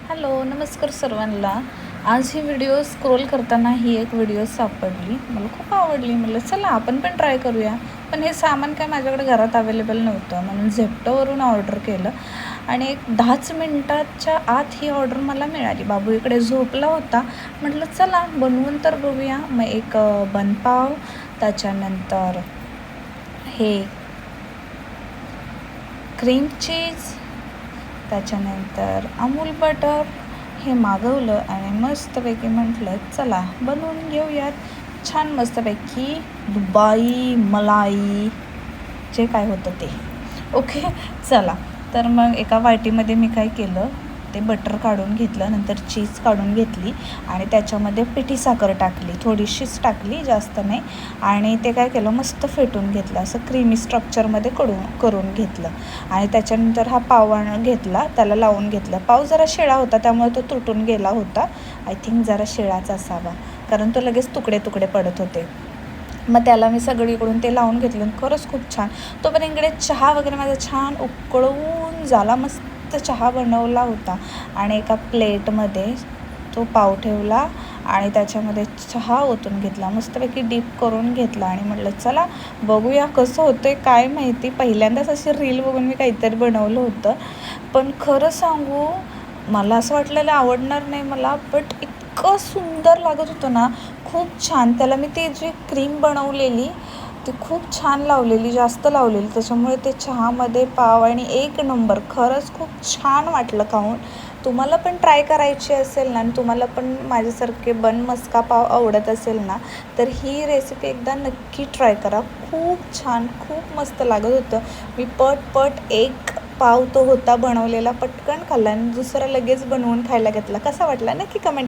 Hello नमस्कार सर्वांना. आज ही व्हिडिओ स्क्रोल करताना ही एक व्हिडिओ सापडली, मला खूप आवडली. म्हटलं चला आपण पण ट्राय करूया. पण हे सामान काय माझ्याकडे घरात अवेलेबल नव्हतं, म्हणून झेप्टोवरून ऑर्डर केलं आणि एक 10च मिनटाच्या आत ही ऑर्डर मला मिळाली. बाबू इकडे झोपला होता, म्हटलं चला बनवून तर बघूया. मग एक बनपाव, त्याच्यानंतर हे क्रीम चीज, त्याच्यानंतर अमूल बटर हे मागवलं आणि मस्तपैकी म्हटलं चला बनवून घेऊयात. छान मस्तपैकी दुबई मलाई जे काय होतं ते ओके. चला तर मग एका वाटीमध्ये मी काय केलं, ते बटर काढून घेतलं, नंतर चीज काढून घेतली आणि त्याच्यामध्ये पिठी साखर टाकली, थोडीशीच टाकली, जास्त नाही. आणि ते काय केलं, मस्त फेटून घेतलं, असं क्रीमी स्ट्रक्चरमध्ये करून घेतलं. आणि त्याच्यानंतर हा पाव घेतला, त्याला लावून घेतलं. पाव जरा शिळा होता त्यामुळे तो तुटून गेला होता. आय थिंक जरा शिळाच असावा, कारण तो लगेच तुकडे तुकडे पडत होते. मग त्याला मी सगळीकडून ते लावून घेतलं. खरंच खूप छान. तोपर्यंत इकडे चहा वगैरे माझा छान उकळून झाला, मस्त चहा बनवला होता. आणि एका प्लेटमध्ये तो पाव ठेवला आणि त्याच्यामध्ये चहा ओतून घेतला, मस्तपैकी डीप करून घेतला. आणि म्हटलं चला बघूया कसं होतं, काय माहिती. पहिल्यांदाच अशी रील बघून मी काहीतरी बनवलं होतं, पण खरं सांगू मला असं वाटलेलं आवडणार नाही मला, बट इतकं सुंदर लागत होतं ना, खूप छान. त्याला मी ती जी क्रीम बनवलेली ती खूप छान लावलेली, जास्त लावलेली, त्याच्यामुळे ते चहामध्ये पाव आणि एक नंबर. खरंच खूप छान वाटलं खाऊन. तुम्हाला पण ट्राय करायची असेल ना आणि तुम्हाला पण माझ्यासारखे मस्का पाव आवडत असेल ना, तर ही रेसिपी एकदा नक्की ट्राय करा. खूप छान, खूप मस्त लागत होतं. मी पट एक पाव तो होता बनवलेला, पटकन खाल्ला आणि दुसरा लगेच बनवून खायला घेतला. कसा वाटला नक्की कमेंट